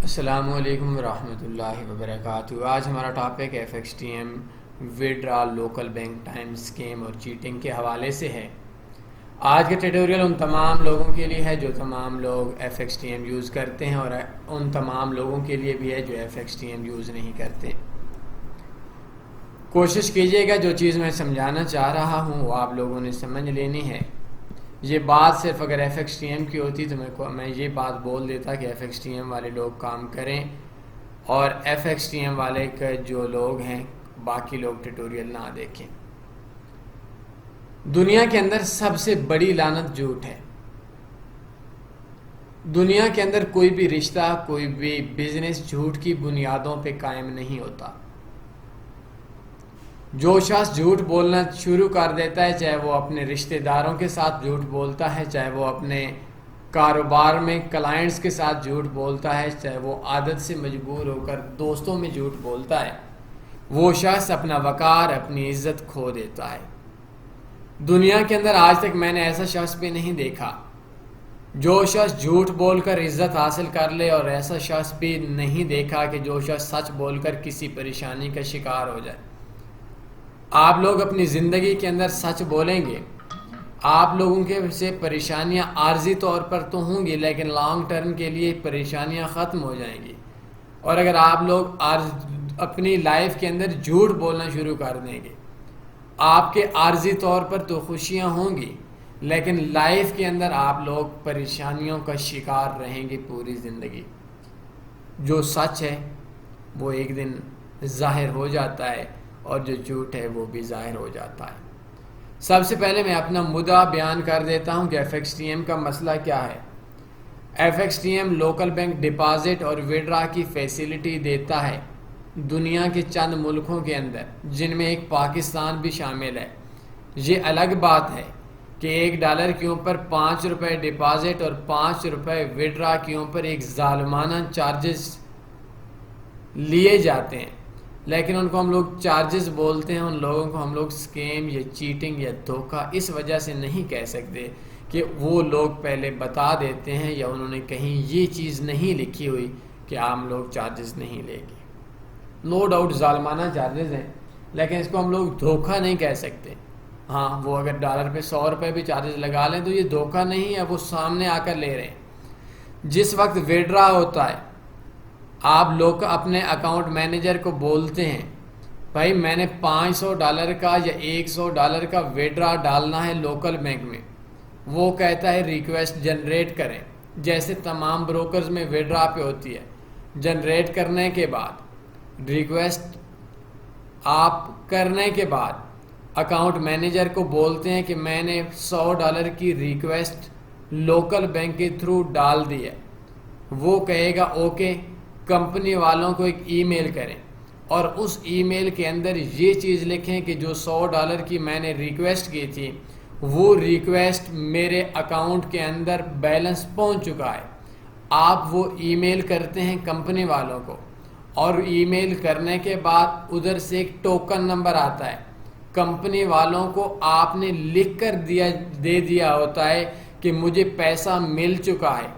السلام علیکم ورحمۃ اللہ وبرکاتہ۔ آج ہمارا topic F X T M withdraw local bank time scheme اور چیٹنگ کے حوالے سے ہے۔ آج کا ٹیٹوریل ان تمام لوگوں کے لیے ہے جو تمام لوگ F X T M use کرتے ہیں، اور ان تمام لوگوں کے لیے بھی ہے جو F X T M use نہیں کرتے۔ کوشش کیجیے گا جو چیز میں سمجھانا چاہ رہا ہوں وہ آپ لوگوں نے سمجھ لینی ہے۔ یہ بات صرف اگر ایف ایکس ٹی ایم کی ہوتی تو میں یہ بات بول دیتا کہ ایف ایکس ٹی ایم والے لوگ کام کریں، اور ایف ایکس ٹی ایم والے کا جو لوگ ہیں باقی لوگ ٹیٹوریل نہ دیکھیں۔ دنیا کے اندر سب سے بڑی لعنت جھوٹ ہے۔ دنیا کے اندر کوئی بھی رشتہ، کوئی بھی بزنس جھوٹ کی بنیادوں پہ قائم نہیں ہوتا۔ جو شخص جھوٹ بولنا شروع کر دیتا ہے، چاہے وہ اپنے رشتہ داروں کے ساتھ جھوٹ بولتا ہے، چاہے وہ اپنے کاروبار میں کلائنٹس کے ساتھ جھوٹ بولتا ہے، چاہے وہ عادت سے مجبور ہو کر دوستوں میں جھوٹ بولتا ہے، وہ شخص اپنا وقار، اپنی عزت کھو دیتا ہے۔ دنیا کے اندر آج تک میں نے ایسا شخص بھی نہیں دیکھا جو شخص جھوٹ بول کر عزت حاصل کر لے، اور ایسا شخص بھی نہیں دیکھا کہ جو شخص سچ بول کر کسی پریشانی کا شکار ہو جائے۔ آپ لوگ اپنی زندگی کے اندر سچ بولیں گے، آپ لوگوں کے سے پریشانیاں عارضی طور پر تو ہوں گی، لیکن لانگ ٹرم کے لیے پریشانیاں ختم ہو جائیں گی۔ اور اگر آپ لوگ اپنی لائف کے اندر جھوٹ بولنا شروع کر دیں گے، آپ کے عارضی طور پر تو خوشیاں ہوں گی، لیکن لائف کے اندر آپ لوگ پریشانیوں کا شکار رہیں گے پوری زندگی۔ جو سچ ہے وہ ایک دن ظاہر ہو جاتا ہے، اور جو جھوٹ ہے وہ بھی ظاہر ہو جاتا ہے۔ سب سے پہلے میں اپنا مدعا بیان کر دیتا ہوں کہ ایف ایکس ٹی ایم کا مسئلہ کیا ہے۔ F X T M local bank deposit اور وڈرا کی فیسلٹی دیتا ہے دنیا کے چند ملکوں کے اندر، جن میں ایک پاکستان بھی شامل ہے۔ یہ الگ بات ہے کہ $1 کے اوپر 5 روپے ڈپازٹ اور 5 روپے وڈرا کے اوپر ایک ظالمانہ چارجز لیے جاتے ہیں، لیکن ان کو ہم لوگ چارجز بولتے ہیں۔ ان لوگوں کو ہم لوگ سکیم یا چیٹنگ یا دھوکہ اس وجہ سے نہیں کہہ سکتے کہ وہ لوگ پہلے بتا دیتے ہیں یا انہوں نے کہیں یہ چیز نہیں لکھی ہوئی کہ ہم لوگ چارجز نہیں لیں گے۔ نو ڈاؤٹ ظالمانہ چارجز ہیں، لیکن اس کو ہم لوگ دھوکہ نہیں کہہ سکتے۔ ہاں، وہ اگر $1 پہ 100 روپے بھی چارجز لگا لیں تو یہ دھوکہ نہیں ہے، وہ سامنے آ کر لے رہے ہیں۔ جس وقت وڈرا ہوتا ہے، آپ لوگ اپنے اکاؤنٹ مینیجر کو بولتے ہیں بھائی میں نے $500 کا یا $100 کا وڈرا ڈالنا ہے لوکل بینک میں، وہ کہتا ہے ریکویسٹ جنریٹ کریں، جیسے تمام بروکرز میں وڈرا پہ ہوتی ہے۔ جنریٹ کرنے کے بعد، ریکویسٹ آپ کرنے کے بعد اکاؤنٹ مینیجر کو بولتے ہیں کہ میں نے $100 کی ریکویسٹ لوکل بینک کے تھرو ڈال دی ہے، وہ کہے گا اوکے، کمپنی والوں کو ایک ای میل کریں اور اس ای میل کے اندر یہ چیز لکھیں کہ جو $100 کی میں نے ریکویسٹ کی تھی وہ ریکویسٹ میرے اکاؤنٹ کے اندر بیلنس پہنچ چکا ہے۔ آپ وہ ای میل کرتے ہیں کمپنی والوں کو، اور ای میل کرنے کے بعد ادھر سے ایک ٹوکن نمبر آتا ہے، کمپنی والوں کو آپ نے لکھ کر دے دیا ہوتا ہے کہ مجھے پیسہ مل چکا ہے۔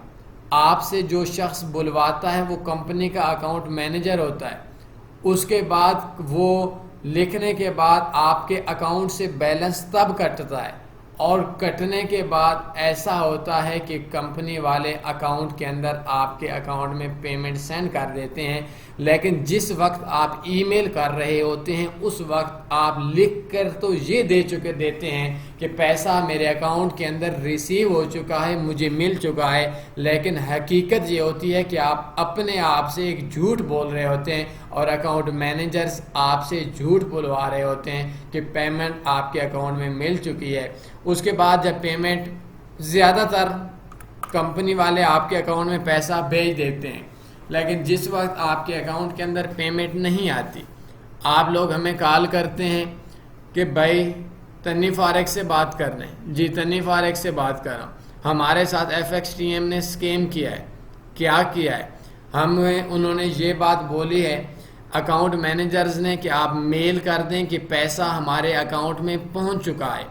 آپ سے جو شخص بلواتا ہے وہ کمپنی کا اکاؤنٹ مینیجر ہوتا ہے۔ اس کے بعد وہ لکھنے کے بعد آپ کے اکاؤنٹ سے بیلنس تب کٹتا ہے، اور کٹنے کے بعد ایسا ہوتا ہے کہ کمپنی والے اکاؤنٹ کے اندر آپ کے اکاؤنٹ میں پیمنٹ سینڈ کر دیتے ہیں، لیکن جس وقت آپ ای میل کر رہے ہوتے ہیں اس وقت آپ لکھ کر تو یہ دیتے ہیں کہ پیسہ میرے اکاؤنٹ کے اندر ریسیو ہو چکا ہے، مجھے مل چکا ہے، لیکن حقیقت یہ ہوتی ہے کہ آپ اپنے آپ سے ایک جھوٹ بول رہے ہوتے ہیں، اور اکاؤنٹ مینیجرز آپ سے جھوٹ بلوا رہے ہوتے ہیں کہ پیمنٹ آپ کے اکاؤنٹ میں مل چکی ہے۔ اس کے بعد جب پیمنٹ، زیادہ تر کمپنی والے آپ کے اکاؤنٹ میں پیسہ بھیج دیتے ہیں، لیکن جس وقت آپ کے اکاؤنٹ کے اندر پیمنٹ نہیں آتی، آپ لوگ ہمیں کال کرتے ہیں کہ بھائی تنی فاریکس سے بات کر رہے ہیں۔ جی تنی فاریکس سے بات کر رہا ہوں، ہمارے ساتھ ایف ایکس ٹی ایم نے سکیم کیا ہے۔ کیا کیا ہے؟ انہوں نے یہ بات بولی ہے اکاؤنٹ مینیجرز نے کہ آپ میل کر دیں کہ پیسہ ہمارے اکاؤنٹ میں پہنچ چکا ہے،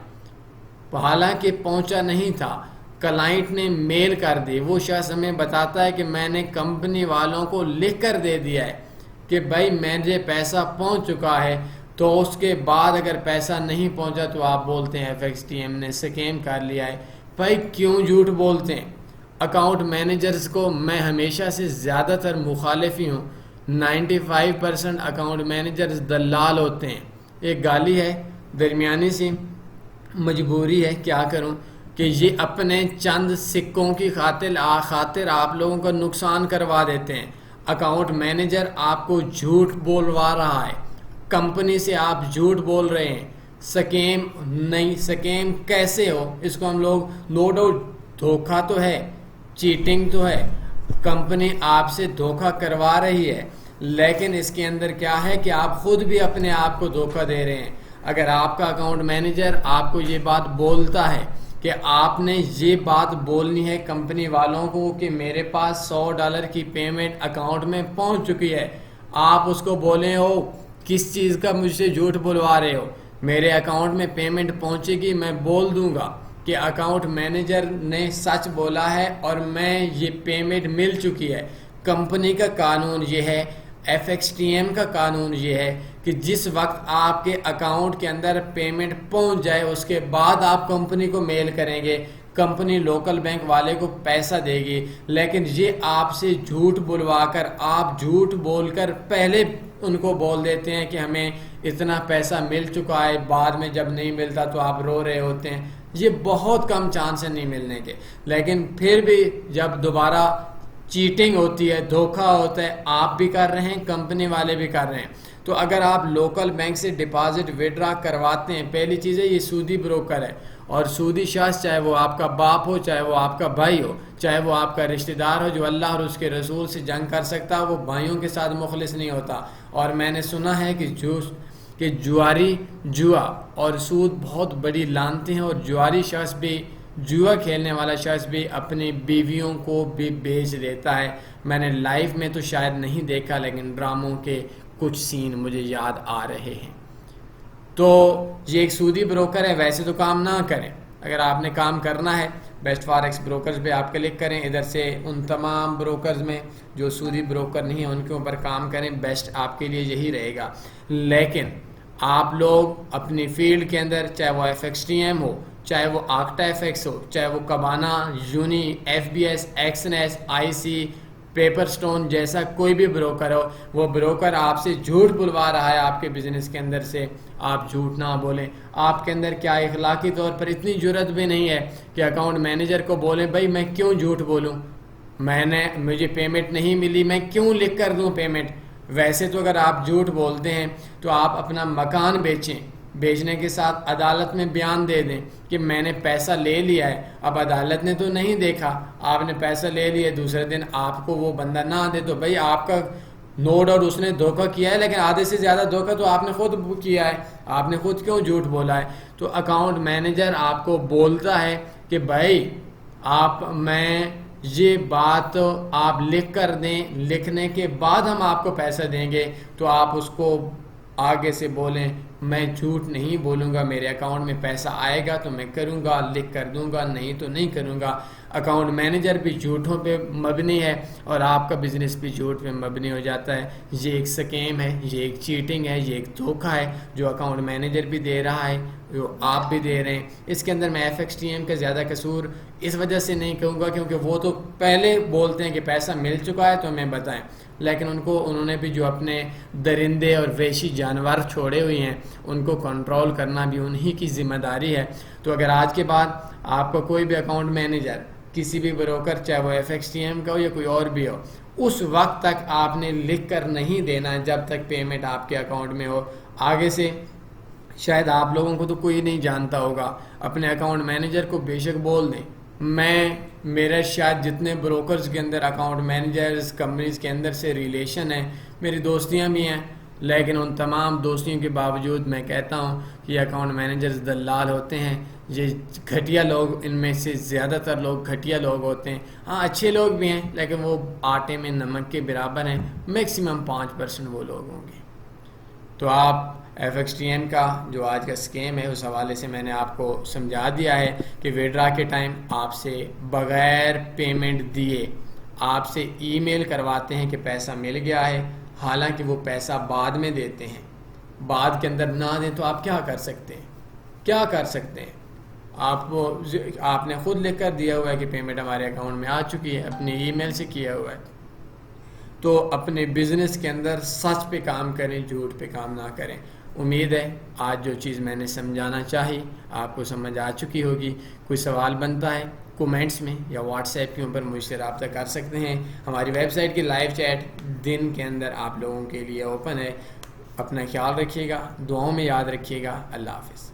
حالانکہ پہنچا نہیں تھا۔ کلائنٹ نے میل کر دی، وہ شخص ہمیں بتاتا ہے کہ میں نے کمپنی والوں کو لکھ کر دے دیا ہے کہ بھائی مجھے پیسہ پہنچ چکا ہے، تو اس کے بعد اگر پیسہ نہیں پہنچا تو آپ بولتے ہیں ایف ایکس ٹی ایم نے سکیم کر لیا ہے۔ بھائی کیوں جھوٹ بولتے ہیں؟ اکاؤنٹ مینیجرز کو میں ہمیشہ سے زیادہ تر مخالف ہی ہوں۔ 95% اکاؤنٹ مینیجرز دلال ہوتے ہیں۔ ایک گالی ہے، درمیانی سی مجبوری ہے، کیا کروں کہ یہ اپنے چند سکوں کی خاطر آپ لوگوں کا نقصان کروا دیتے ہیں۔ اکاؤنٹ مینیجر آپ کو جھوٹ بولوا رہا ہے، کمپنی سے آپ جھوٹ بول رہے ہیں، سکیم نہیں، سکیم کیسے ہو؟ اس کو ہم لوگ نو ڈاؤٹ دھوکہ تو ہے، چیٹنگ تو ہے، کمپنی آپ سے دھوکہ کروا رہی ہے، لیکن اس کے اندر کیا ہے کہ آپ خود بھی اپنے آپ کو دھوکہ دے رہے ہیں۔ اگر آپ کا اکاؤنٹ مینیجر آپ کو یہ بات بولتا ہے کہ آپ نے یہ بات بولنی ہے کمپنی والوں کو کہ میرے پاس $100 کی پیمنٹ اکاؤنٹ میں پہنچ چکی ہے، آپ اس کو بولیں ہو کس چیز کا مجھ سے جھوٹ بلوا رہے ہو، میرے اکاؤنٹ میں پیمنٹ پہنچے گی، میں بول دوں گا کہ اکاؤنٹ مینیجر نے سچ بولا ہے اور میں یہ پیمنٹ مل چکی ہے۔ کمپنی کا قانون یہ ہے، ایف ایکس ٹی ایم کا قانون یہ ہے کہ جس وقت آپ کے اکاؤنٹ کے اندر پیمنٹ پہنچ جائے اس کے بعد آپ کمپنی کو میل کریں گے، کمپنی لوکل بینک والے کو پیسہ دے گی، لیکن یہ آپ سے جھوٹ بلوا کر، آپ جھوٹ بول کر پہلے ان کو بول دیتے ہیں کہ ہمیں اتنا پیسہ مل چکا ہے، بعد میں جب نہیں ملتا تو آپ رو رہے ہوتے ہیں۔ یہ بہت کم چانس ہے نہیں ملنے کے، لیکن پھر بھی جب دوبارہ چیٹنگ ہوتی ہے، دھوکہ ہوتا ہے، آپ بھی کر رہے ہیں، کمپنی والے بھی کر رہے ہیں۔ تو اگر آپ لوکل بینک سے ڈپازٹ وڈرا کرواتے ہیں، پہلی چیز ہے یہ سودی بروکر ہے، اور سودی شخص چاہے وہ آپ کا باپ ہو، چاہے وہ آپ کا بھائی ہو، چاہے وہ آپ کا رشتہ دار ہو جو اللہ اور اس کے رسول سے جنگ کر سکتا، وہ بھائیوں کے ساتھ مخلص نہیں ہوتا۔ اور میں نے سنا ہے کہ جواری، جوا اور سود بہت بڑی لعنتیں ہیں، اور جواری شخص بھی، جوا کھیلنے والا شخص بھی اپنی بیویوں کو بھی بیچ دیتا ہے۔ میں نے لائف میں تو شاید نہیں دیکھا، لیکن ڈراموں کے کچھ سین مجھے یاد آ رہے ہیں۔ تو یہ ایک سودی بروکر ہے، ویسے تو کام نہ کریں۔ اگر آپ نے کام کرنا ہے بیسٹ فاریکس بروکرز پہ آپ کلک کریں، ادھر سے ان تمام بروکرز میں جو سودی بروکر نہیں ہیں ان کے اوپر کام کریں، بیسٹ آپ کے لیے یہی رہے گا۔ لیکن آپ لوگ اپنی فیلڈ کے اندر، چاہے وہ ایف ایکس ٹی ایم ہو، چاہے وہ آکٹا ایف ایکس ہو، چاہے وہ کبانا، یونی، ایف بی ایس، ایکسنیس، آئی سی، پیپر سٹون جیسا کوئی بھی بروکر ہو، وہ بروکر آپ سے جھوٹ بلوا رہا ہے آپ کے بزنس کے اندر سے، آپ جھوٹ نہ بولیں۔ آپ کے اندر کیا اخلاقی طور پر اتنی جرت بھی نہیں ہے کہ اکاؤنٹ مینیجر کو بولیں بھائی میں کیوں جھوٹ بولوں، مجھے پیمنٹ نہیں ملی، میں کیوں لکھ کر دوں پیمنٹ۔ ویسے تو اگر آپ جھوٹ بولتے ہیں تو آپ اپنا مکان بیچیں، بیچنے کے ساتھ عدالت میں بیان دے دیں کہ میں نے پیسہ لے لیا ہے، اب عدالت نے تو نہیں دیکھا، آپ نے پیسہ لے لیا، دوسرے دن آپ کو وہ بندہ نہ دے تو بھائی آپ کا نو ڈاؤٹ اس نے دھوکہ کیا ہے، لیکن آدھے سے زیادہ دھوکہ تو آپ نے خود کیا ہے، آپ نے خود کیوں جھوٹ بولا ہے۔ تو اکاؤنٹ مینیجر آپ کو بولتا ہے کہ بھائی میں یہ بات آپ لکھ کر دیں، لکھنے کے بعد ہم آپ کو پیسہ دیں گے، تو آپ اس کو آگے سے بولیں میں جھوٹ نہیں بولوں گا، میرے اکاؤنٹ میں پیسہ آئے گا تو میں کروں گا، لکھ کر دوں گا، نہیں تو نہیں کروں گا۔ اکاؤنٹ مینیجر بھی جھوٹوں پہ مبنی ہے اور آپ کا بزنس بھی جھوٹ پہ مبنی ہو جاتا ہے۔ یہ ایک سکیم ہے، یہ ایک چیٹنگ ہے، یہ ایک دھوکہ ہے جو اکاؤنٹ مینیجر بھی دے رہا ہے، جو آپ بھی دے رہے ہیں۔ اس کے اندر میں ایف ایکس ٹی ایم کا زیادہ قصور اس وجہ سے نہیں کہوں گا کیونکہ وہ تو پہلے بولتے ہیں کہ پیسہ مل چکا ہے تو ہمیں بتائیں، لیکن انہوں نے بھی جو اپنے درندے اور وحشی جانور چھوڑے ہوئے ہیں ان کو کنٹرول کرنا بھی انہی کی ذمہ داری ہے۔ تو اگر آج کے بعد آپ کو کوئی بھی اکاؤنٹ مینیجر، کسی بھی بروکر، چاہے وہ ایف ایکس ٹی ایم کا ہو یا کوئی اور بھی ہو، اس وقت تک آپ نے لکھ کر نہیں دینا جب تک پیمنٹ آپ کے اکاؤنٹ میں ہو۔ آگے سے شاید آپ لوگوں کو تو کوئی نہیں جانتا ہوگا، اپنے اکاؤنٹ مینیجر کو بے شک بول دیں، میرا شاید جتنے بروکرز کے اندر اکاؤنٹ مینیجرز کمپنیز کے اندر سے ریلیشن ہے، میری دوستیاں بھی ہیں، لیکن ان تمام دوستیوں کے باوجود میں کہتا ہوں کہ یہ اکاؤنٹ مینیجرز دلال ہوتے ہیں، یہ گھٹیا لوگ، ان میں سے زیادہ تر لوگ گھٹیا لوگ ہوتے ہیں۔ ہاں اچھے لوگ بھی ہیں لیکن وہ آٹے میں نمک کے برابر ہیں، میکسیمم 5% وہ لوگ ہوں گے۔ تو آپ FXTM کا جو آج کا اسکیم ہے اس حوالے سے میں نے آپ کو سمجھا دیا ہے کہ وڈرا کے ٹائم آپ سے بغیر پیمنٹ دیے آپ سے ای میل کرواتے ہیں کہ پیسہ مل گیا ہے، حالانکہ وہ پیسہ بعد میں دیتے ہیں، بعد کے اندر نہ دیں تو آپ کیا کر سکتے ہیں؟ کیا کر سکتے ہیں؟ آپ نے خود لکھ کر دیا ہوا ہے کہ پیمنٹ ہمارے اکاؤنٹ میں آ چکی ہے، اپنے ای میل سے کیا ہوا ہے. تو اپنے بزنس کے اندر سچ پہ کام کریں، جھوٹ پہ کام نہ کریں. امید ہے آج جو چیز میں نے سمجھانا چاہی آپ کو سمجھ آ چکی ہوگی. کوئی سوال بنتا ہے کومنٹس میں یا واٹس ایپ کے اوپر مجھ سے رابطہ کر سکتے ہیں. ہماری ویب سائٹ کی لائیو چیٹ دن کے اندر آپ لوگوں کے لیے اوپن ہے. اپنا خیال رکھیے گا، دعاؤں میں یاد رکھیے گا. اللہ حافظ.